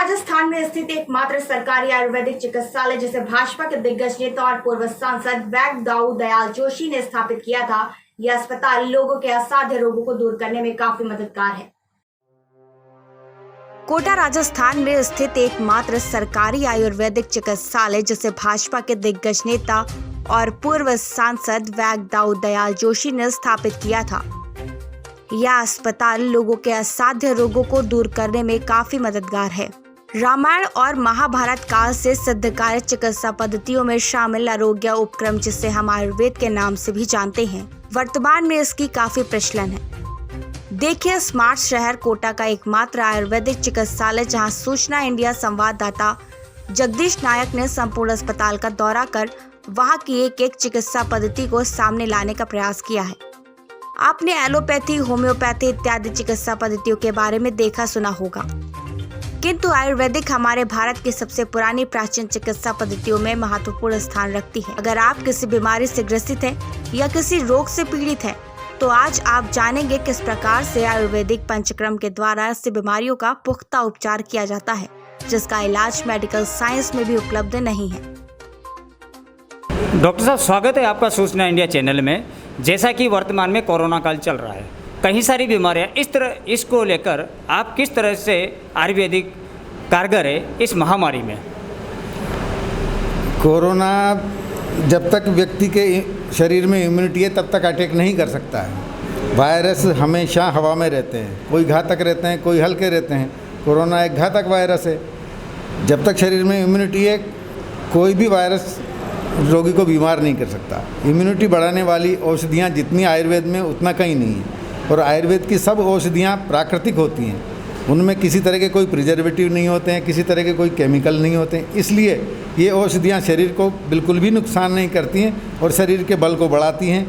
राजस्थान में स्थित एकमात्र सरकारी आयुर्वेदिक चिकित्सालय जिसे भाजपा के दिग्गज नेता और पूर्व सांसद वैद्य दाऊ दयाल जोशी ने स्थापित किया था, यह अस्पताल लोगों के असाध्य रोगों को दूर करने में काफी मददगार है। कोटा राजस्थान में स्थित एकमात्र सरकारी आयुर्वेदिक चिकित्सालय जिसे भाजपा के दिग्गज नेता और पूर्व सांसद वैद्य दाऊ दयाल जोशी ने स्थापित किया था। यह अस्पताल लोगों के असाध्य रोगों को दूर करने में काफी मददगार है। रामायण और महाभारत काल से सिद्धकारी चिकित्सा पद्धतियों में शामिल आरोग्य उपक्रम, जिसे हम आयुर्वेद के नाम से भी जानते हैं, वर्तमान में इसकी काफी प्रचलन है। देखिए स्मार्ट शहर कोटा का एकमात्र आयुर्वेदिक चिकित्सालय, जहां सूचना इंडिया संवाददाता जगदीश नायक ने संपूर्ण अस्पताल का दौरा कर वहां की एक एक चिकित्सा पद्धति को सामने लाने का प्रयास किया है। आपने एलोपैथी, होम्योपैथी इत्यादि चिकित्सा पद्धतियों के बारे में देखा सुना होगा, किंतु आयुर्वेदिक हमारे भारत की सबसे पुरानी प्राचीन चिकित्सा पद्धतियों में महत्वपूर्ण स्थान रखती है। अगर आप किसी बीमारी से ग्रसित हैं या किसी रोग से पीड़ित हैं, तो आज आप जानेंगे किस प्रकार से आयुर्वेदिक पंचक्रम के द्वारा ऐसी बीमारियों का पुख्ता उपचार किया जाता है, जिसका इलाज मेडिकल साइंस में भी उपलब्ध नहीं है। डॉक्टर साहब, स्वागत है आपका सूचना इंडिया चैनल में। जैसा कि वर्तमान में कोरोना काल चल रहा है, कई सारी बीमारियां इसको लेकर आप किस तरह से आयुर्वेदिक कारगर है इस महामारी में? कोरोना जब तक व्यक्ति के शरीर में इम्यूनिटी है तब तक अटैक नहीं कर सकता है। वायरस हमेशा हवा में रहते हैं, कोई घातक रहते हैं, कोई हल्के रहते हैं। कोरोना एक घातक वायरस है। जब तक शरीर में इम्यूनिटी है, कोई भी वायरस रोगी को बीमार नहीं कर सकता। इम्यूनिटी बढ़ाने वाली औषधियाँ जितनी आयुर्वेद में उतना कहीं नहीं है, और आयुर्वेद की सब औषधियाँ प्राकृतिक होती हैं। उनमें किसी तरह के कोई प्रिजर्वेटिव नहीं होते हैं, किसी तरह के कोई केमिकल नहीं होते हैं। इसलिए ये औषधियाँ शरीर को बिल्कुल भी नुकसान नहीं करती हैं और शरीर के बल को बढ़ाती हैं,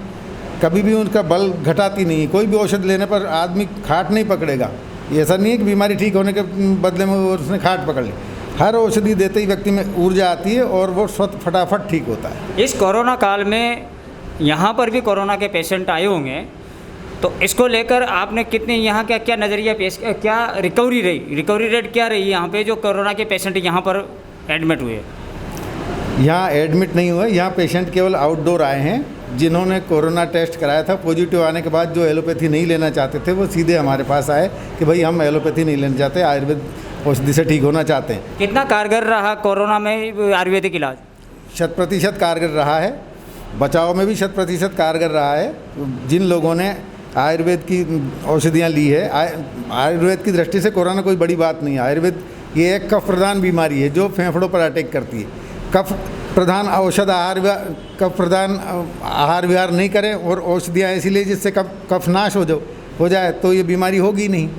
कभी भी उनका बल घटाती नहीं है। कोई भी औषध लेने पर आदमी खाट नहीं पकड़ेगा। ऐसा नहीं है कि बीमारी ठीक होने के बदले में उसने खाट पकड़ ली। हर औषधि देते ही व्यक्ति में ऊर्जा आती है और वो फटाफट ठीक होता है। इस कोरोना काल में यहाँ पर भी कोरोना के पेशेंट आए होंगे, तो इसको लेकर आपने कितने यहाँ क्या नज़रिया पेश, क्या रिकवरी रेट क्या रही यहाँ पे जो कोरोना के पेशेंट यहाँ पर एडमिट हुए? यहाँ एडमिट नहीं हुए, यहाँ पेशेंट केवल आउटडोर आए हैं। जिन्होंने कोरोना टेस्ट कराया था, पॉजिटिव आने के बाद जो एलोपैथी नहीं लेना चाहते थे, वो सीधे हमारे पास आए कि भाई हम एलोपैथी नहीं लेना चाहते, आयुर्वेद औषधि से ठीक होना चाहते हैं। कितना कारगर रहा कोरोना में आयुर्वेदिक इलाज? 100% कारगर रहा है। बचाव में भी 100% कारगर रहा है। जिन लोगों ने आयुर्वेद की औषधियाँ ली है, आयुर्वेद की दृष्टि से कोरोना कोई बड़ी बात नहीं है। आयुर्वेद ये एक कफ प्रधान बीमारी है जो फेफड़ों पर अटैक करती है। कफ प्रधान आहार विहार नहीं करें और औषधियाँ ऐसी ले जिससे कफ नाश हो जाए तो ये बीमारी होगी नहीं।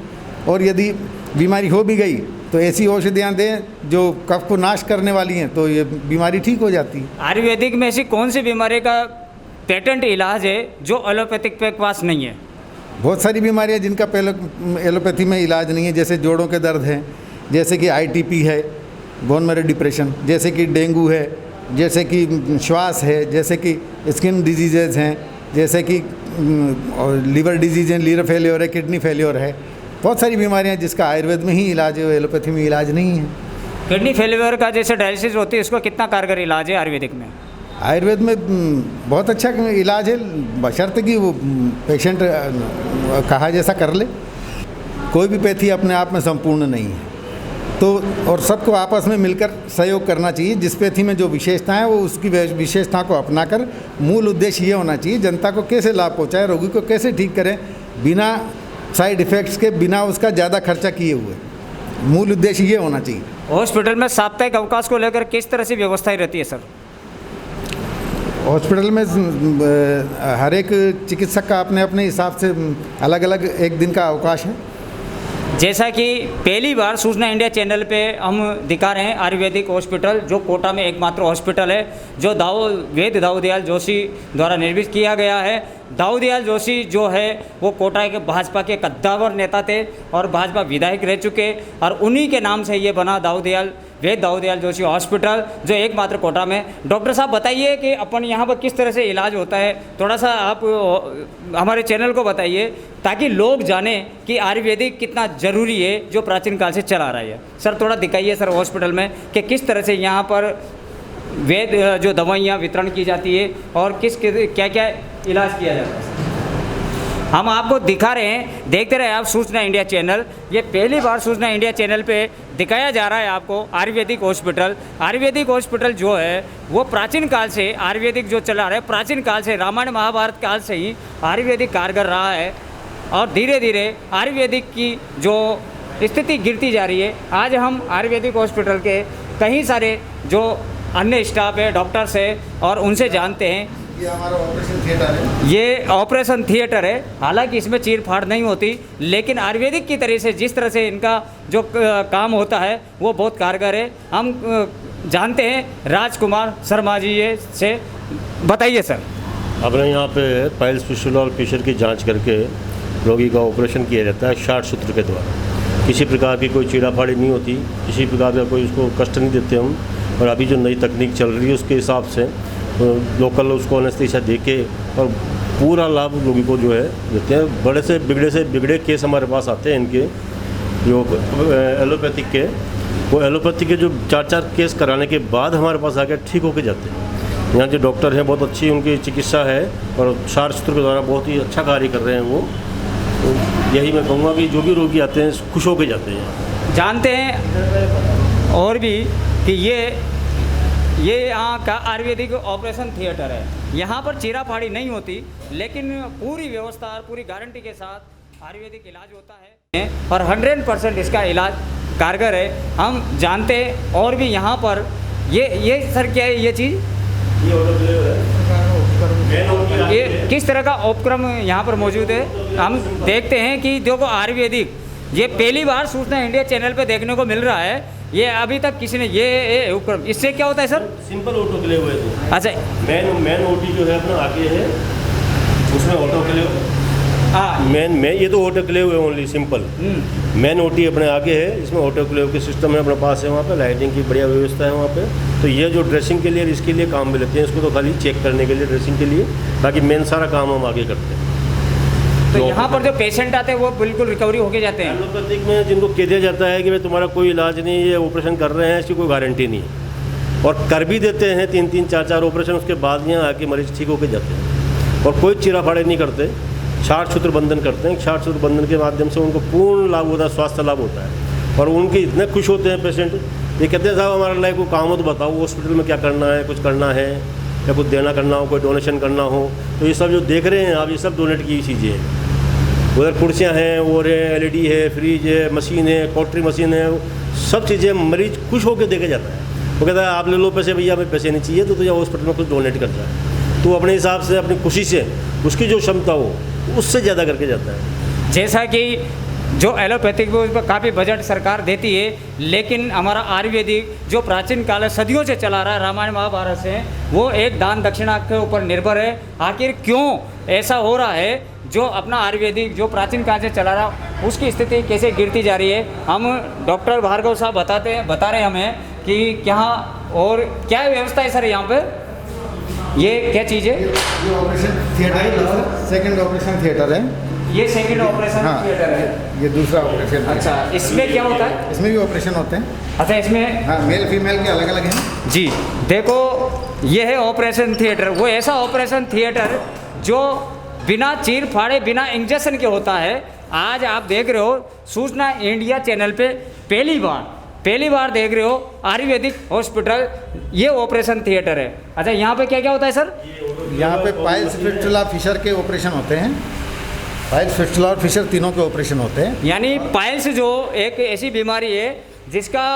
और यदि बीमारी हो भी गई तो ऐसी औषधियाँ दें जो कफ को नाश करने वाली हैं, तो ये बीमारी ठीक हो जाती है। आयुर्वेदिक में ऐसी कौन सी बीमारी का पेटेंट इलाज है जो एलोपैथिक के पास नहीं है? बहुत सारी बीमारियाँ जिनका एलोपैथी में इलाज नहीं है, जैसे जोड़ों के दर्द हैं, जैसे कि ITP है, बोन मैरो डिप्रेशन, जैसे कि डेंगू है, जैसे कि श्वास है, जैसे कि स्किन डिजीजेज हैं, जैसे कि लीवर डिजीज है, लीवर फेल्योर है, किडनी फेल्योर है। बहुत सारी बीमारियां जिसका आयुर्वेद में ही इलाज है, एलोपैथी में इलाज नहीं है। किडनी फेल्योर का जैसे डायलिसिस होती है, इसको कितना कारगर इलाज है आयुर्वेदिक में? आयुर्वेद में बहुत अच्छा इलाज है, बशर्ते कि वो पेशेंट कहा जैसा कर ले। कोई भी पैथी अपने आप में संपूर्ण नहीं है, तो और सबको आपस में मिलकर सहयोग करना चाहिए। जिस पैथी में जो विशेषता है वो उसकी विशेषता को अपनाकर मूल उद्देश्य ये होना चाहिए जनता को कैसे लाभ पहुँचाए, रोगी को कैसे ठीक करें बिना साइड इफ़ेक्ट्स के, बिना उसका ज़्यादा खर्चा किए हुए। मूल उद्देश्य ये होना चाहिए। हॉस्पिटल में साप्ताहिक अवकाश को लेकर किस तरह से व्यवस्थाएं रहती है सर? हॉस्पिटल में हर एक चिकित्सक का अपने अपने हिसाब से अलग अलग एक दिन का अवकाश है। जैसा कि पहली बार सूचना इंडिया चैनल पे हम दिखा रहे हैं आयुर्वेदिक हॉस्पिटल, जो कोटा में एकमात्र हॉस्पिटल है जो वैद्य दाऊ दयाल जोशी द्वारा निर्मित किया गया है। दाऊदयाल जोशी जो है वो कोटा के भाजपा के कद्दावर नेता थे और भाजपा विधायक रह चुके, और उन्हीं के नाम से ये बना वैद्य दाऊदयाल जोशी हॉस्पिटल, जो एकमात्र कोटा में। डॉक्टर साहब बताइए कि अपन यहाँ पर किस तरह से इलाज होता है, थोड़ा सा आप हमारे चैनल को बताइए ताकि लोग जाने कि आयुर्वेदिक कितना ज़रूरी है जो प्राचीन काल से चला रहा है। सर थोड़ा दिखाइए सर हॉस्पिटल में कि किस तरह से यहाँ पर वैद्य जो दवाइयाँ वितरण की जाती है और क्या क्या इलाज किया जाता है। हम आपको दिखा रहे हैं, देखते रहे आप सूचना इंडिया चैनल। ये पहली बार सूचना इंडिया चैनल पे दिखाया जा रहा है आपको आयुर्वेदिक हॉस्पिटल। आयुर्वेदिक हॉस्पिटल जो है वो प्राचीन काल से आयुर्वेदिक जो चला रहा है, प्राचीन काल से रामायण महाभारत काल से ही आयुर्वेदिक कारगर रहा है और धीरे धीरे आयुर्वेदिक की जो स्थिति गिरती जा रही है। आज हम आयुर्वेदिक हॉस्पिटल के कई सारे जो अन्य स्टाफ है, डॉक्टर्स है, और उनसे जानते हैं। ये हमारा ऑपरेशन थिएटर है। ये ऑपरेशन थिएटर है, हालांकि इसमें चीर फाड़ नहीं होती, लेकिन आयुर्वेदिक की तरह से जिस तरह से इनका जो काम होता है वो बहुत कारगर है। हम जानते हैं राजकुमार शर्मा जी से। बताइए सर। अपने यहाँ पे पाइल्स, फिस्टुला और फिशर की जांच करके रोगी का ऑपरेशन किया जाता है शार्ट सूत्र के द्वारा। किसी प्रकार की कोई चीड़ा फाड़ी नहीं होती, किसी प्रकार का कोई उसको कष्ट नहीं देते हम। और अभी जो नई तकनीक चल रही है उसके हिसाब से लोकल उसको एनेस्थीसिया देके और पूरा लाभ रोगी को जो है देते हैं। बड़े से बिगड़े केस हमारे पास आते हैं इनके जो एलोपैथिक के, वो एलोपैथिक के जो 4-4 केस कराने के बाद हमारे पास आकर ठीक होके जाते हैं। यहाँ जो डॉक्टर हैं बहुत अच्छी उनकी चिकित्सा है और शार्ट सूत्र के द्वारा बहुत ही अच्छा कार्य कर रहे हैं वो। तो यही मैं कहूँगा कि जो भी रोगी आते हैं खुश होके जाते हैं। जानते हैं और भी कि ये यहाँ का आयुर्वेदिक ऑपरेशन थिएटर है। यहाँ पर चीरा फाड़ी नहीं होती, लेकिन पूरी व्यवस्था और पूरी गारंटी के साथ आयुर्वेदिक इलाज होता है और 100% इसका इलाज कारगर है। हम जानते हैं और भी यहाँ पर ये सर क्या है ये चीज़, ये किस तरह का उपक्रम यहाँ पर मौजूद है। हम देखते हैं कि देखो आयुर्वेदिक ये पहली बार सूचना इंडिया चैनल पे देखने को मिल रहा है। ये अभी तक किसी ने ये उपक्रम, इससे क्या होता है सर? सिंपल ऑटोक्लेव हुए थे। अच्छा, मेन ओटी जो है अपना आगे है, उसमें ऑटोक्लेव। हाँ, मेन ये तो ऑटोक्लेव है ओनली सिंपल। मेन ओटी अपने आगे है, इसमें ऑटोक्लेव के सिस्टम है अपने पास है। वहाँ पे लाइटिंग की बढ़िया व्यवस्था है वहाँ पे। तो ये जो ड्रेसिंग के लिए इसके लिए काम में लेते हैं, इसको तो खाली चेक करने के लिए ड्रेसिंग के लिए, बाकी मेन सारा काम हम आगे करते हैं। तो यहाँ पर जो पेशेंट आते हैं वो बिल्कुल रिकवरी होके जाते हैं। एलोपैथिक में जिनको कह दिया जाता है कि भाई तुम्हारा कोई इलाज नहीं, ये ऑपरेशन कर रहे हैं, इसकी कोई गारंटी नहीं है, और कर भी देते हैं 3-3, 4-4 ऑपरेशन, उसके बाद यहाँ आके मरीज ठीक होके जाते हैं और कोई चीरा फाड़े नहीं करते। शार्ट सूत्र बंधन करते हैं। शार्ट सूत्र बंधन के माध्यम से उनको पूर्ण लाभ होता है, स्वास्थ्य लाभ होता है और उनके इतने खुश होते हैं पेशेंट। ये कहते हैं साहब हमारा लाइफ को काम हो तो बताओ, हॉस्पिटल में क्या करना है, कुछ करना है या कुछ देना करना हो, कोई डोनेशन करना हो, तो ये सब जो देख रहे हैं आप, ये सब डोनेट की चीज़ें हैं। उधर कुर्सियाँ हैं और LED है, फ्रिज है, मशीन है, कॉटरी मशीन है, सब चीज़ें मरीज खुश होकर देके जाता है। वो कहता है आप ले लो पैसे, भैया हमें पैसे नहीं चाहिए, तो तुझे हॉस्पिटल में कुछ डोनेट कर जाए। तो अपने हिसाब से अपनी खुशी से उसकी जो क्षमता हो उससे ज़्यादा करके जाता है। जैसा कि जो एलोपैथिक वो पर काफ़ी बजट सरकार देती है, लेकिन हमारा आयुर्वेदिक जो प्राचीन काल सदियों से चला रहा है, रामायण महाभारत से, वो एक दान दक्षिणा के ऊपर निर्भर है। आखिर क्यों ऐसा हो रहा है? जो अपना आयुर्वेदिक जो प्राचीन काल से चला रहा उसकी स्थिति कैसे गिरती जा रही है, हम डॉक्टर भार्गव साहब बता रहे हैं हमें कि क्या और क्या व्यवस्था है सर यहाँ पे, ये क्या चीज़ है? ये ऑपरेशन थिएटर है, सेकंड ऑपरेशन थिएटर है। ये सेकंड ऑपरेशन थिएटर है, ये दूसरा ऑपरेशन। अच्छा, इसमें क्या होता है? इसमें भी ऑपरेशन होते हैं। अच्छा, इसमें हाँ, मेल फीमेल के अलग अलग हैं जी। देखो ये है ऑपरेशन थिएटर, वो ऐसा ऑपरेशन थिएटर जो बिना चीर फाड़े, बिना इंजेक्शन के होता है। आज आप देख रहे हो सूचना इंडिया चैनल पे पहली बार देख रहे हो आयुर्वेदिक हॉस्पिटल, ये ऑपरेशन थिएटर है। अच्छा, यहाँ पे क्या क्या होता है सर? यहाँ पे पाइल्स, फिस्टुला, फिशर के ऑपरेशन होते हैं। पाइल्स, फिस्टुला और फिशर तीनों के ऑपरेशन होते हैं। यानी पाइल्स जो एक ऐसी बीमारी है जिसका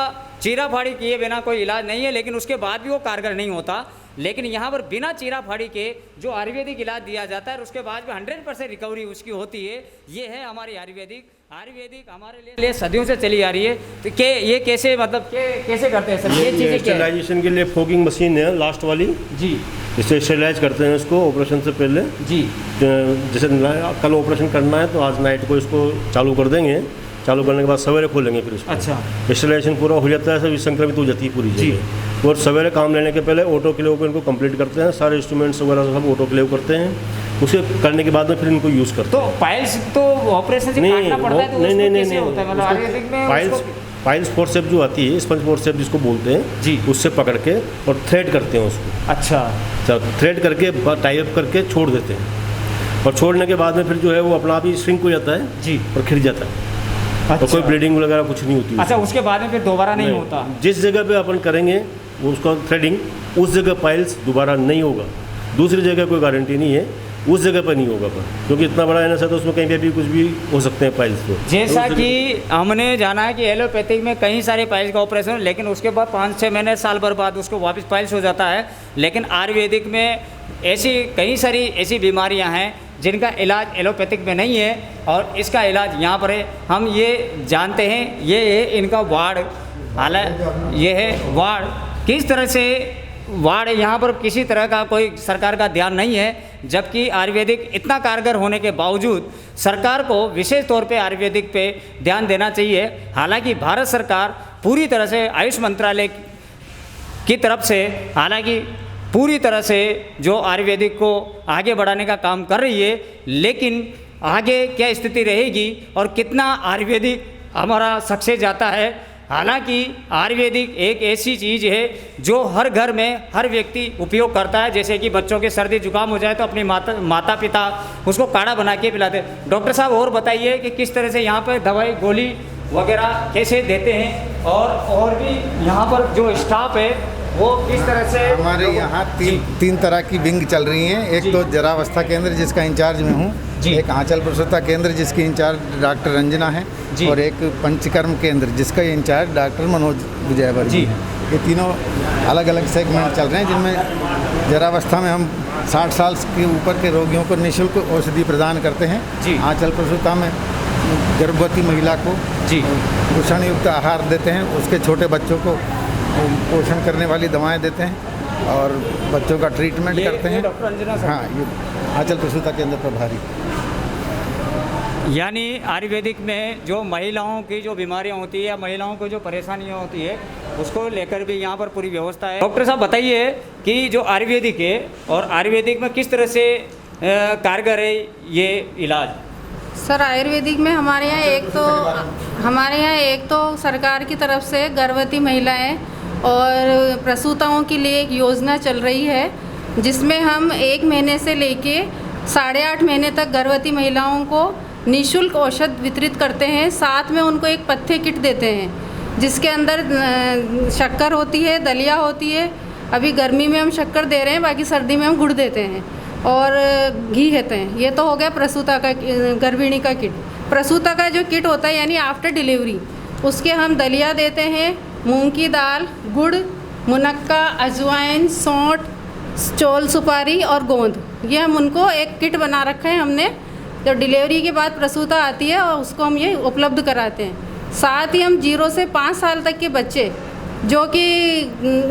चीरा फाड़ी किए बिना कोई इलाज नहीं है, लेकिन उसके बाद भी वो कारगर नहीं होता। लेकिन यहाँ पर बिना चीरा फाड़ी के जो आयुर्वेदिक इलाज दिया जाता है, उसके बाद भी 100% रिकवरी उसकी होती है। ये है हमारी आयुर्वेदिक हमारे लिए सदियों से चली आ रही है। तो ये कैसे मतलब कैसे करते हैं सर? ये चीज़ें स्टेरिलाइजेशन के लिए फोगिंग मशीन है लास्ट वाली जी, इससे स्टेरिलाइज करते हैं इसको ऑपरेशन से पहले। जी। जैसे कल ऑपरेशन करना है तो आज नाइट को इसको चालू कर देंगे, चालू करने के बाद सवेरे खोलेंगे फिर इसको। अच्छा। स्टेरिलाइजेशन पूरा हो जाता है, सभी संक्रमित हो जाती है पूरी जगह। और सवेरे काम लेने के पहले ऑटोक्लेव को इनको कंप्लीट करते हैं, सारे इंस्ट्रूमेंट्स वगैरह सब ऑटोक्लेव करते हैं। उसके करने के बाद में फिर इनको यूज़ करते हैं। तो पाइल्स तो ऑपरेशन से काटना पड़ता है, तो उसमें कैसे होता है? मतलब आयुर्वेदिक में पाइल्स फोर्सेप जो आती है, स्पंज फोर्सेप जिसको बोलते हैं जी, उससे पकड़ के और थ्रेड करते हैं उसको। अच्छा। थ्रेड करके टाई अप करके छोड़ देते हैं, और छोड़ने के बाद में फिर जो है वो अपना आप ही श्रिंक हो जाता है जी, और खिल जाता है। अच्छा। तो कोई ब्लीडिंग वगैरह कुछ नहीं होती। अच्छा, उसके बाद में फिर दोबारा नहीं होता? जिस जगह पे अपन करेंगे उसका थ्रेडिंग, उस जगह पाइल्स दोबारा नहीं होगा। दूसरी जगह कोई गारंटी नहीं है, उस जगह पर नहीं होगा पर, क्योंकि इतना बड़ा एनएस है तो उसमें कहीं पे भी कुछ भी हो सकते हैं पाइल्स। तो जैसा कि हमने जाना है कि एलोपैथिक में कई सारे पाइल्स का ऑपरेशन, लेकिन उसके बाद 5-6 महीने साल भर बाद उसको वापस पाइल्स हो जाता है। लेकिन आयुर्वेदिक में ऐसी कई सारी ऐसी बीमारियां हैं जिनका इलाज एलोपैथिक में नहीं है, और इसका इलाज यहाँ पर है। हम ये जानते हैं, ये है इनका वार्ड। हालांकि ये है वार्ड, किस तरह से वार्ड, यहाँ पर किसी तरह का कोई सरकार का ध्यान नहीं है, जबकि आयुर्वेदिक इतना कारगर होने के बावजूद सरकार को विशेष तौर पे आयुर्वेदिक पे ध्यान देना चाहिए। हालांकि भारत सरकार पूरी तरह से आयुष मंत्रालय की तरफ से हालांकि पूरी तरह से जो आयुर्वेदिक को आगे बढ़ाने का काम कर रही है, लेकिन आगे क्या स्थिति रहेगी और कितना आयुर्वेदिक हमारा सक्सेस जाता है। हालांकि आयुर्वेदिक एक ऐसी चीज़ है जो हर घर में हर व्यक्ति उपयोग करता है। जैसे कि बच्चों के सर्दी जुकाम हो जाए तो अपनी माता पिता उसको काढ़ा बना के पिलाते हैं। डॉक्टर साहब और बताइए कि किस तरह से यहाँ पर दवाई गोली वगैरह कैसे देते हैं, और भी यहाँ पर जो स्टाफ है वो किस तरह से? हमारे यहाँ तीन तरह की विंग चल रही हैं। एक तो जरावस्था केंद्र जिसका इंचार्ज मैं हूँ, एक आंचल प्रसूता केंद्र जिसकी इंचार्ज डॉक्टर रंजना है, और एक पंचकर्म केंद्र जिसका इंचार्ज डॉक्टर मनोज विजयवर्गीय जी है। ये तीनों अलग अलग सेगमेंट चल रहे हैं, जिनमें जरावस्था में हम 60 साल के ऊपर के रोगियों को निःशुल्क औषधि प्रदान करते हैं। आंचल प्रसूता में गर्भवती महिला को पोषण युक्त आहार देते हैं, उसके छोटे बच्चों को पोषण करने वाली दवाएं देते हैं और बच्चों का ट्रीटमेंट करते हैं। हाँ, ये आंचल प्रसूता केंद्र प्रभारी। यानी आयुर्वेदिक में जो महिलाओं की जो बीमारियां होती है या महिलाओं को जो परेशानियां होती है उसको लेकर भी यहाँ पर पूरी व्यवस्था है। डॉक्टर साहब बताइए कि जो आयुर्वेदिक है और आयुर्वेदिक में किस तरह से कारगर है ये इलाज? सर, आयुर्वेदिक में हमारे यहाँ एक तो सरकार की तरफ से गर्भवती महिलाएं और प्रसूताओं के लिए एक योजना चल रही है, जिसमें हम 1 महीने से लेके 8.5 महीने तक गर्भवती महिलाओं को निःशुल्क औषध वितरित करते हैं। साथ में उनको एक पथ्य किट देते हैं जिसके अंदर शक्कर होती है, दलिया होती है। अभी गर्मी में हम शक्कर दे रहे हैं, बाकी सर्दी में हम गुड़ देते हैं और घी देते हैं। ये तो हो गया प्रसूता का, गर्भिणी का किट। प्रसूता का जो किट होता है यानी आफ्टर डिलीवरी, उसके हम दलिया देते हैं, मूंग की दाल, गुड़, मुनक्का, अजवाइन, सौंठ, चौल सुपारी और गोंद। ये हम उनको एक किट बना रखा है हमने, जो डिलीवरी के बाद प्रसूता आती है और उसको हम ये उपलब्ध कराते हैं। साथ ही हम 0 से 5 साल तक के बच्चे जो कि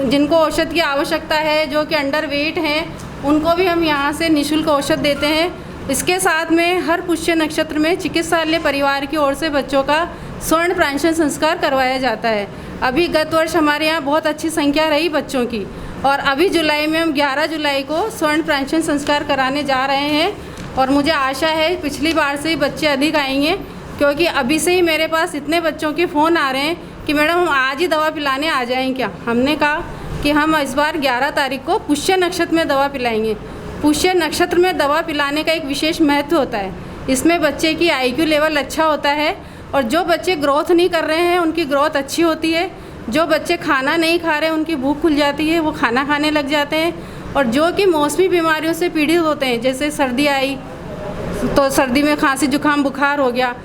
जिनको औषध की आवश्यकता है, जो कि अंडर वेट हैं, उनको भी हम यहाँ से निःशुल्क औषध देते हैं। इसके साथ में हर पुष्य नक्षत्र में चिकित्सालय परिवार की ओर से बच्चों का स्वर्ण प्राशन संस्कार करवाया जाता है। अभी गत वर्ष हमारे यहाँ बहुत अच्छी संख्या रही बच्चों की, और अभी जुलाई में हम 11 जुलाई को स्वर्ण प्राशन संस्कार कराने जा रहे हैं। और मुझे आशा है पिछली बार से ही बच्चे अधिक आएंगे, क्योंकि अभी से ही मेरे पास इतने बच्चों के फ़ोन आ रहे हैं कि मैडम हम आज ही दवा पिलाने आ जाएं क्या। हमने कहा कि हम इस बार 11 तारीख को पुष्य नक्षत्र में दवा पिलाएंगे। पुष्य नक्षत्र में दवा पिलाने का एक विशेष महत्व होता है। इसमें बच्चे की IQ लेवल अच्छा होता है, और जो बच्चे ग्रोथ नहीं कर रहे हैं उनकी ग्रोथ अच्छी होती है। जो बच्चे खाना नहीं खा रहे हैं उनकी भूख खुल जाती है, वो खाना खाने लग जाते हैं। और जो कि मौसमी बीमारियों से पीड़ित होते हैं, जैसे सर्दी आई तो सर्दी में खांसी जुकाम बुखार हो गया,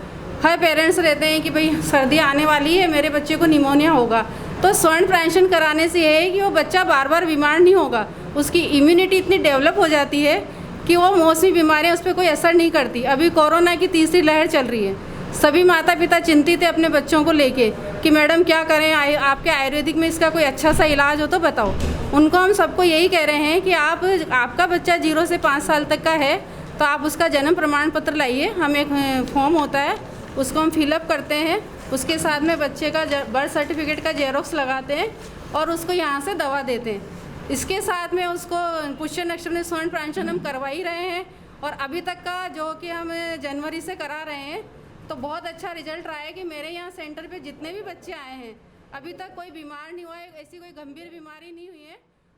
हर पेरेंट्स रहते हैं कि भाई सर्दी आने वाली है, मेरे बच्चे को निमोनिया होगा। तो स्वर्ण प्राशन कराने से ये है कि वो बच्चा बार बार बीमार नहीं होगा, उसकी इम्यूनिटी इतनी डेवलप हो जाती है कि वो मौसमी बीमारियाँ उस पर कोई असर नहीं करती। अभी कोरोना की तीसरी लहर चल रही है, सभी माता पिता चिंतित है अपने बच्चों को लेके कि मैडम क्या करें, आपके आयुर्वेदिक में इसका कोई अच्छा सा इलाज हो तो बताओ। उनको हम सबको यही कह रहे हैं कि आपका बच्चा 0 से 5 साल तक का है तो आप उसका जन्म प्रमाण पत्र लाइए। हम एक फॉर्म होता है उसको हम फिलअप करते हैं, उसके साथ में बच्चे का बर्थ सर्टिफिकेट का जेरोक्स लगाते हैं और उसको यहाँ से दवा देते हैं। इसके साथ में उसको पुष्य नक्षत्र में स्वर्ण प्राशन हम करवा ही रहे हैं और अभी तक का जो कि हम जनवरी से करा रहे हैं तो बहुत अच्छा रिजल्ट रहा है कि मेरे यहाँ सेंटर पे जितने भी बच्चे आए हैं अभी तक कोई बीमार नहीं हुआ है, ऐसी कोई गंभीर बीमारी नहीं हुई है।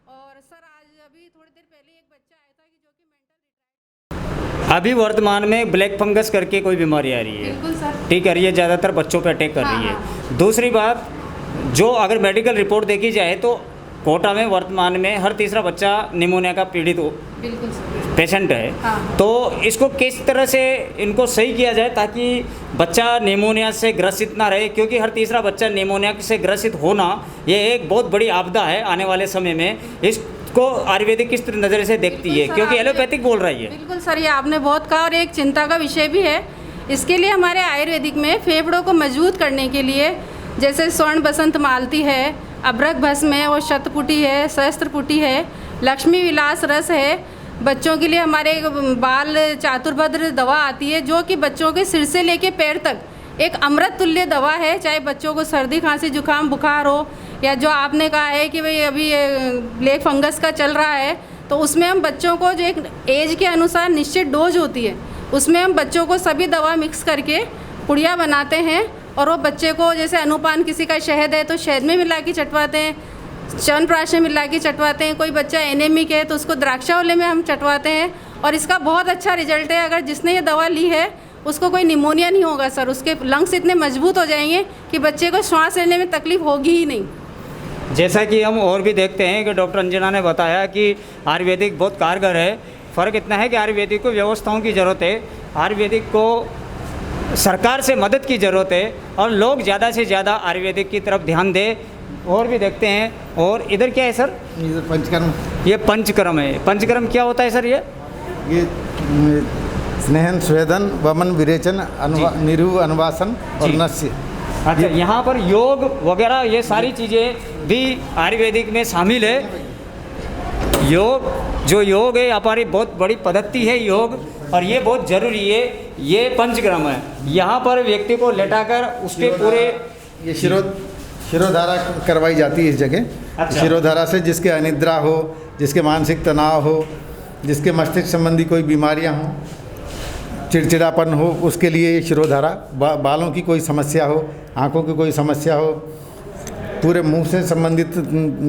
और सर आज अभी थोड़ी देर पहले एक बच्चा आया था कि जो कि मेंटल अभी वर्तमान में ब्लैक फंगस करके कोई बीमारी आ रही है, बिल्कुल सर, ठीक है, ये ज़्यादातर बच्चों पे अटैक कर रही है। दूसरी बात, जो अगर मेडिकल रिपोर्ट देखी जाए तो कोटा में वर्तमान में हर तीसरा बच्चा निमोनिया का पीड़ित बिल्कुल सर, पेशेंट है। हाँ। तो इसको किस तरह से इनको सही किया जाए ताकि बच्चा निमोनिया से ग्रसित ना रहे, क्योंकि हर तीसरा बच्चा निमोनिया से ग्रसित होना ये एक बहुत बड़ी आपदा है आने वाले समय में। इसको आयुर्वेदिक किस नज़र से देखती है, क्योंकि एलोपैथिक बोल रही है। बिल्कुल सर, ये आपने बहुत कहा और एक चिंता का विषय भी है। इसके लिए हमारे आयुर्वेदिक में फेफड़ों को मजबूत करने के लिए जैसे स्वर्ण बसंत मालती है, अभ्रक भस्म है और शतपुटी है, सहस्त्रपुटी है, लक्ष्मी विलास रस है। बच्चों के लिए हमारे बाल चातुर्भद्र दवा आती है जो कि बच्चों के सिर से लेके पैर तक एक अमृत तुल्य दवा है। चाहे बच्चों को सर्दी खांसी जुकाम बुखार हो या जो आपने कहा है कि भाई अभी ब्लैक फंगस का चल रहा है तो उसमें हम बच्चों को जो एक एज के अनुसार निश्चित डोज होती है उसमें हम बच्चों को सभी दवा मिक्स करके पुड़िया बनाते हैं और वो बच्चे को जैसे अनुपान किसी का शहद है तो शहद में मिला के चटवाते हैं, च्यवनप्राश में मिला के चटवाते हैं। कोई बच्चा एनेमिक है तो उसको द्राक्षावले में हम चटवाते हैं और इसका बहुत अच्छा रिजल्ट है। अगर जिसने ये दवा ली है उसको कोई निमोनिया नहीं होगा सर, उसके लंग्स इतने मजबूत हो जाएंगे कि बच्चे को श्वास लेने में तकलीफ होगी ही नहीं। जैसा कि हम और भी देखते हैं कि डॉक्टर अंजना ने बताया कि आयुर्वेदिक बहुत कारगर है। फ़र्क इतना है कि आयुर्वेदिक को व्यवस्थाओं की ज़रूरत है, आयुर्वेदिक को सरकार से मदद की ज़रूरत है और लोग ज़्यादा से ज़्यादा आयुर्वेदिक की तरफ ध्यान दें। और भी देखते हैं। और इधर क्या है सर? इधर पंचकर्म। ये पंचकर्म है। पंचकर्म क्या होता है सर? ये स्नेहन स्वेदन वमन विरेचन निरु अनुवासन और जी। नस्य। अच्छा, यहाँ पर योग वगैरह ये सारी चीज़ें भी आयुर्वेदिक में शामिल है। योग है हमारी बहुत बड़ी पद्धति है योग, और ये बहुत ज़रूरी है। ये पंचकर्म है। यहाँ पर व्यक्ति को लेटाकर उसके पूरे ये शिरोधारा करवाई जाती है इस जगह। अच्छा। शिरोधारा से जिसके अनिद्रा हो, जिसके मानसिक तनाव हो, जिसके मस्तिष्क संबंधी कोई बीमारियां हों, चिड़चिड़ापन हो, उसके लिए ये शिरोधारा। बालों की कोई समस्या हो, आंखों की कोई समस्या हो, पूरे मुंह से संबंधित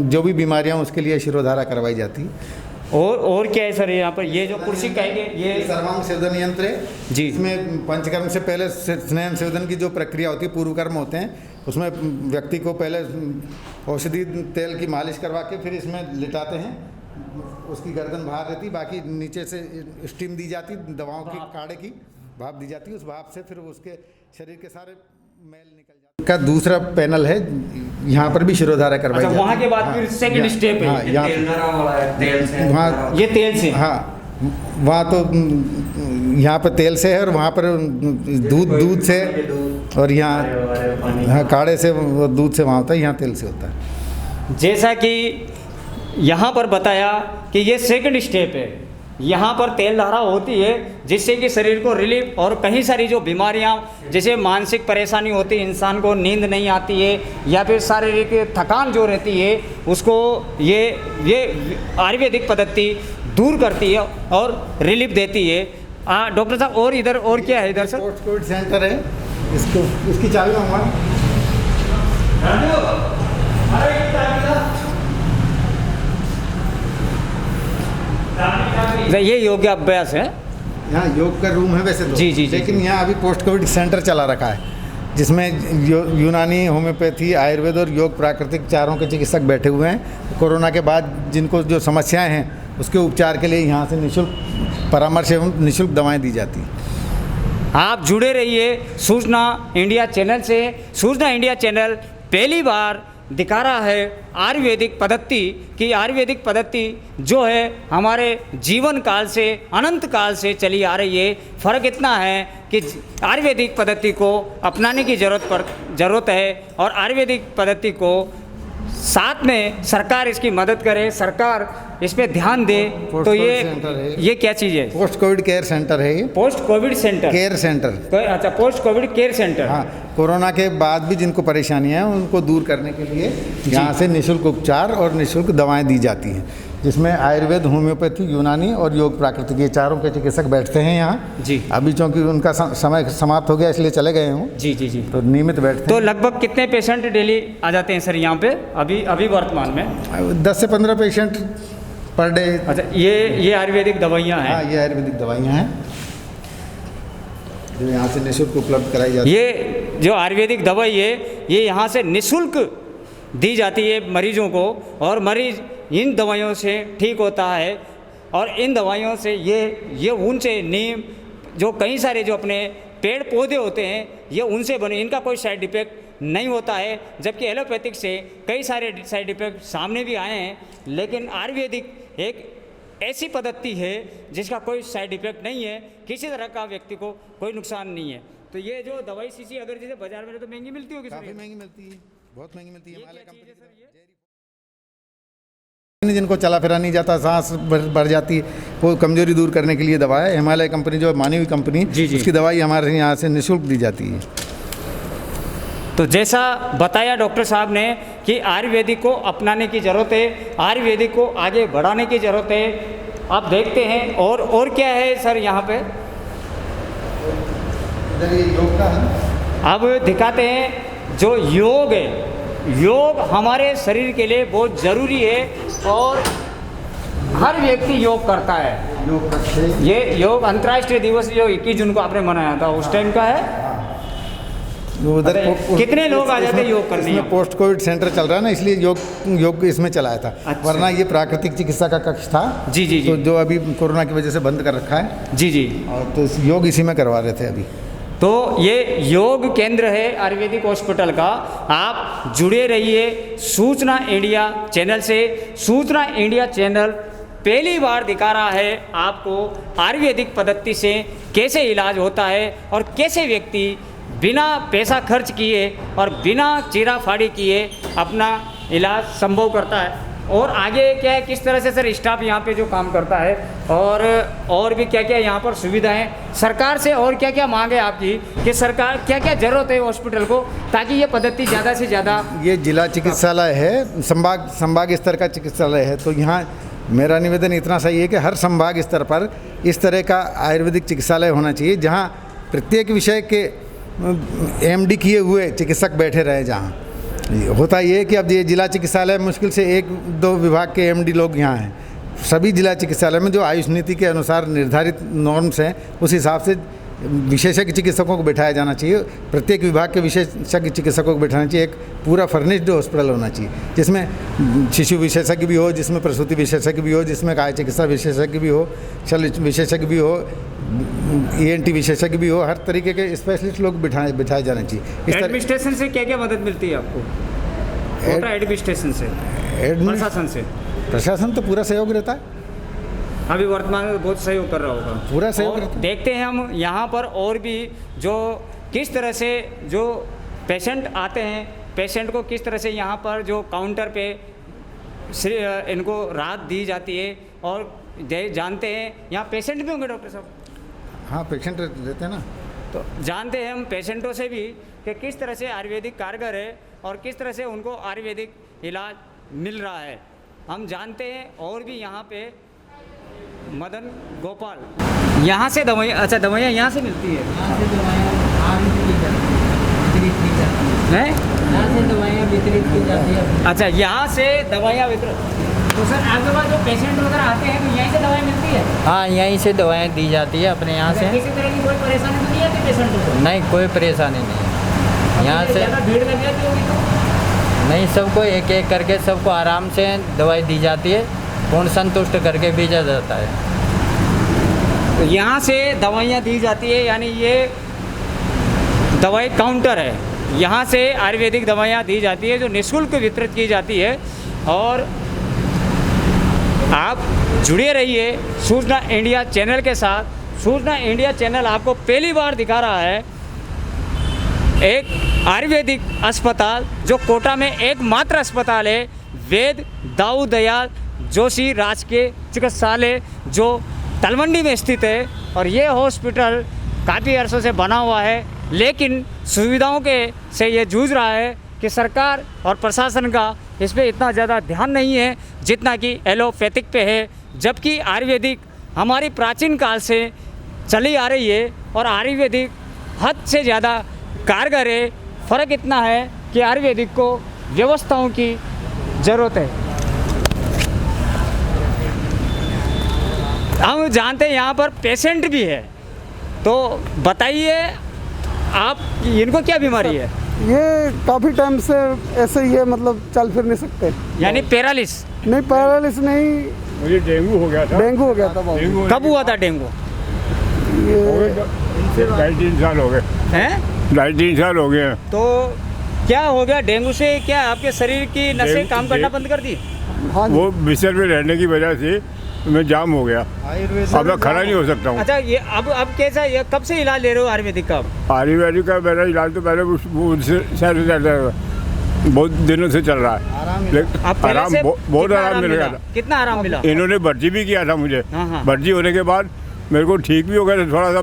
जो भी बीमारियां उसके लिए शिरोधारा करवाई जाती है। और क्या है सर यहाँ पर? ये जो कुर्सी कहेंगे ये सर्वांग सेवदन यंत्र है जी। इसमें पंचकर्म से पहले स्नेहन सेवदन की जो प्रक्रिया होती है, पूर्व कर्म होते हैं, उसमें व्यक्ति को पहले औषधि तेल की मालिश करवा के फिर इसमें लिटाते हैं। उसकी गर्दन बाहर रहती, बाकी नीचे से स्टीम दी जाती, दवाओं की काढ़े की भाप दी जाती है। उस भाप से फिर उसके शरीर के सारे मैल निकल जाते हैं। का दूसरा पैनल है, यहाँ पर भी शिरोधारा करवाई जाती है। वहाँ के बाद फिर सेकंड स्टेप है। हाँ, यहाँ वहाँ ये तेल से। हाँ, वहाँ तो यहाँ पर तेल से है और वहाँ पर दूध से, और यहाँ हाँ काढ़े से और दूध से वहाँ होता है, यहाँ तेल से होता है। जैसा कि यहाँ पर बताया कि ये सेकंड स्टेप है। यहाँ पर तेल धारा होती है जिससे कि शरीर को रिलीफ, और कई सारी जो बीमारियाँ जैसे मानसिक परेशानी होती है, इंसान को नींद नहीं आती है या फिर शारीरिक थकान जो रहती है उसको ये आयुर्वेदिक पद्धति दूर करती है और रिलीफ देती है। डॉक्टर साहब और इधर और क्या है इधर सर? पोस्ट कोविड सेंटर है, इसकी चाबी मंगवा। ये योगा अभ्यास है। यहाँ योग का रूम है वैसे तो, जी, लेकिन यहाँ अभी पोस्ट कोविड सेंटर चला रखा है जिसमें यूनानी, होम्योपैथी, आयुर्वेद और योग प्राकृतिक चारों के चिकित्सक बैठे हुए हैं। कोरोना के बाद जिनको जो समस्याएं हैं उसके उपचार के लिए यहाँ से निःशुल्क परामर्श एवं निःशुल्क दवाएं दी जाती हैं। आप जुड़े रहिए सूचना इंडिया चैनल से। सूचना इंडिया चैनल पहली बार दिखा रहा है आयुर्वेदिक पद्धति कि आयुर्वेदिक पद्धति जो है हमारे जीवन काल से अनंत काल से चली आ रही है। फ़र्क इतना है कि आयुर्वेदिक पद्धति को अपनाने की ज़रूरत है और आयुर्वेदिक पद्धति को साथ में सरकार इसकी मदद करे, सरकार इस पे ध्यान दे। तो ये क्या चीज़ है? पोस्ट कोविड केयर सेंटर है ये। Post Covid centre, care centre. अच्छा, पोस्ट कोविड केयर सेंटर। हाँ, कोरोना के बाद भी जिनको परेशानियां हैं उनको दूर करने के लिए यहाँ से निःशुल्क उपचार और निःशुल्क दवाएं दी जाती हैं, जिसमें आयुर्वेद, होम्योपैथी, यूनानी और योग प्राकृतिक, ये चारों के चिकित्सक बैठते हैं यहाँ जी। अभी चूँकि उनका समय समाप्त हो गया इसलिए चले गए हूँ। जी जी जी। तो नियमित बैठते तो हैं। लगभग कितने पेशेंट डेली आ जाते हैं सर यहाँ पे अभी वर्तमान में? 10 से 15 पेशेंट पर डे। अच्छा, ये आयुर्वेदिक दवाइयाँ हैं? हाँ, ये आयुर्वेदिक दवाइयाँ हैं जो यहाँ से निःशुल्क उपलब्ध कराई जाती है। ये जो आयुर्वेदिक दवाई है ये यहाँ से निःशुल्क दी जाती है मरीजों को, और मरीज इन दवाइयों से ठीक होता है। और इन दवाइयों से ये उनसे नीम, जो कई सारे जो अपने पेड़ पौधे होते हैं ये उनसे बने, इनका कोई साइड इफेक्ट नहीं होता है। जबकि एलोपैथिक से कई सारे साइड इफेक्ट सामने भी आए हैं, लेकिन आयुर्वेदिक एक ऐसी पद्धति है जिसका कोई साइड इफेक्ट नहीं है, किसी तरह का व्यक्ति को कोई नुकसान नहीं है। तो ये जो दवाई शीशी अगर जैसे बाजार में तो महंगी मिलती होगी? काफ़ी महंगी मिलती है, बहुत महंगी मिलती है। ये क्या चीज़ है सर ये? जिनको चला फिरा नहीं जाता, सांस बढ़ जाती है, वो कमजोरी दूर करने के लिए दवा है। हिमालय कंपनी जो मानी हुई कंपनी, जी जी। उसकी दवाई हमारे यहाँ से निःशुल्क दी जाती है। तो जैसा बताया डॉक्टर साहब ने कि आयुर्वेदिक को अपनाने की ज़रूरत है, आयुर्वेदिक को आगे बढ़ाने की ज़रूरत है। आप देखते हैं और क्या है सर यहाँ पे? इधर ये योग का है। अब दिखाते हैं जो योग है। योग हमारे शरीर के लिए बहुत ज़रूरी है और हर व्यक्ति योग करता है। योग करते ये योग अंतर्राष्ट्रीय दिवस जो 21 जून को आपने मनाया था उस टाइम का है। उधर कितने लोग आ जाते हैं योग करने? इसमें पोस्ट कोविड सेंटर चल रहा है ना, इसलिए योग इसमें चलाया था। अच्छा। वरना ये प्राकृतिक चिकित्सा का कक्ष था। जी जी जी। तो जो अभी कोरोना की वजह से बंद कर रखा है। जी जी। और तो योग इसी में करवा रहे थे अभी। तो ये योग केंद्र है आयुर्वेदिक हॉस्पिटल का। आप जुड़े रहिए सूचना इंडिया चैनल से। सूचना इंडिया चैनल पहली बार दिखा रहा है आपको आयुर्वेदिक पद्धति से कैसे इलाज होता है और कैसे व्यक्ति बिना पैसा खर्च किए और बिना चीरा फाड़ी किए अपना इलाज संभव करता है। और आगे क्या है, किस तरह से सर स्टाफ यहाँ पे जो काम करता है और भी क्या क्या यहाँ पर सुविधाएं, सरकार से और क्या क्या मांग है आपकी कि सरकार क्या क्या ज़रूरत है हॉस्पिटल को ताकि ये पद्धति ज़्यादा से ज़्यादा? ये जिला चिकित्सालय है, संभाग स्तर का चिकित्सालय है। तो यहाँ मेरा निवेदन इतना सही है कि हर संभाग स्तर पर इस तरह का आयुर्वेदिक चिकित्सालय होना चाहिए, जहाँ प्रत्येक विषय के MD किए हुए चिकित्सक बैठे रहे। जहाँ होता ये है कि अब ये जिला चिकित्सालय मुश्किल से 1-2 विभाग के MD लोग यहाँ हैं। सभी जिला चिकित्सालय में जो आयुष नीति के अनुसार निर्धारित नॉर्म्स हैं उस हिसाब से विशेषज्ञ चिकित्सकों को बैठाया जाना चाहिए। प्रत्येक विभाग के विशेषज्ञ चिकित्सकों को बैठाना चाहिए। एक पूरा फर्निश्ड हॉस्पिटल होना चाहिए जिसमें शिशु विशेषज्ञ भी हो, जिसमें प्रसूति विशेषज्ञ भी हो, जिसमें काय चिकित्सा विशेषज्ञ भी हो, शल्य विशेषज्ञ भी हो, ENT विशेषज्ञ भी हो। हर तरीके के स्पेशलिस्ट लोग बिठाए जाना चाहिए। एडमिनिस्ट्रेशन से क्या क्या मदद मिलती है आपको? एडमिनिस्ट्रेशन से, प्रशासन से? प्रशासन तो पूरा सहयोग रहता है, अभी वर्तमान में बहुत सहयोग कर रहा होगा। पूरा सहयोग और रहता है। देखते हैं हम यहाँ पर और भी जो किस तरह से जो पेशेंट आते हैं, पेशेंट को किस तरह से यहाँ पर जो काउंटर पे इनको राहत दी जाती है। और जानते हैं यहाँ पेशेंट भी होंगे डॉक्टर साहब? हाँ, पेशेंट रहते हैं ना। तो जानते हैं हम पेशेंटों से भी कि किस तरह से आयुर्वेदिक कारगर है और किस तरह से उनको आयुर्वेदिक इलाज मिल रहा है, हम जानते हैं। और भी यहाँ पे मदन गोपाल, यहाँ से दवाइयाँ, अच्छा दवाइयाँ यहाँ से मिलती है? यहाँ से दवाइयाँ वितरित की जाती है। यहाँ से दवाइयाँ वितरित की जाती है। अच्छा, यहाँ से दवाइयाँ वितरित। तो सर आपके पास जो पेशेंट वगैरह आते हैं तो यहीं से दवाई मिलती है? हाँ, यहीं से दवाएं दी जाती है अपने यहाँ से। किसी तरह की कोई परेशानी तो नहीं आती पेशेंट को? नहीं, कोई परेशानी नहीं। यहाँ से ज़्यादा भीड़ लग जाती होगी तो? नहीं, सबको एक एक करके सबको आराम से दवाई दी जाती है, पूर्ण संतुष्ट करके भेजा जाता है। तो यहाँ से दवाइयाँ दी जाती है, यानी ये दवाई काउंटर है। यहाँ से आयुर्वेदिक दवाइयाँ दी जाती है जो निःशुल्क वितरित की जाती है। और आप जुड़े रहिए सूचना इंडिया चैनल के साथ। सूचना इंडिया चैनल आपको पहली बार दिखा रहा है एक आयुर्वेदिक अस्पताल जो कोटा में एकमात्र अस्पताल है, वैद्य दाऊ दयाल जोशी राजकीय चिकित्सालय जो तलवंडी में स्थित है। और ये हॉस्पिटल काफ़ी अरसों से बना हुआ है, लेकिन सुविधाओं के से ये जूझ रहा है कि सरकार और प्रशासन का इस पे इतना ज़्यादा ध्यान नहीं है जितना कि एलोपैथिक पे है। जबकि आयुर्वेदिक हमारी प्राचीन काल से चली आ रही है और आयुर्वेदिक हद से ज़्यादा कारगर है। फ़र्क इतना है कि आयुर्वेदिक को व्यवस्थाओं की ज़रूरत है। हम जानते हैं यहाँ पर पेशेंट भी है, तो बताइए आप इनको क्या बीमारी है? ये काफ़ी टाइम से ऐसे ही है, मतलब चल फिर नहीं सकते। यानी पैरालिस? नहीं, पैरालिस नहीं, मुझे डेंगू हो गया था। डेंगू हो गया था बाबू। कब हुआ था डेंगू? ये 2.5-3 साल हो गए हैं? 2.5-3 साल हो गए हैं। तो क्या हो गया डेंगू से? क्या आपके शरीर की नसें काम करना बंद कर दी? हाँ जी। वो बिस्तर में रहने की वजह से मैं जाम हो गया, अब मैं खड़ा नहीं हो सकता हूँ। अच्छा, ये अब कैसा, ये कब से इलाज ले रहे हो आयुर्वेदिक का? आयुर्वेदिक का मेरा इलाज तो पहले बहुत दिनों से चल रहा है, लेकिन अब पहले आराम से बहुत कितना आराम मिल मिला? गया था। कितना आराम मिला? इन्होंने भर्ती भी किया था मुझे। हाँ, हाँ। भर्ती होने के बाद मेरे को ठीक भी हो गया था थोड़ा सा।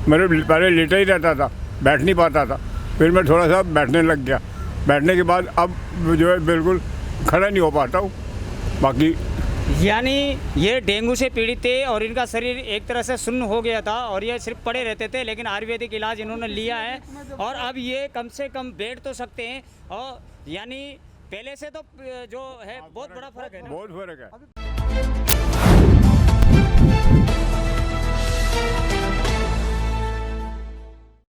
मेरे पहले लेटा ही रहता था, बैठ नहीं पाता था, फिर मैं थोड़ा सा बैठने लग गया। बैठने के बाद अब जो है बिल्कुल खड़ा नहीं हो पाता हूँ। बाकी यानी ये डेंगू से पीड़ित थे और इनका शरीर एक तरह से सुन्न हो गया था और ये सिर्फ पड़े रहते थे, लेकिन आयुर्वेदिक इलाज इन्होंने लिया है और अब ये कम से कम बैठ तो सकते हैं। और यानी पहले से तो जो है बहुत बड़ा फर्क है ना? बहुत फर्क है।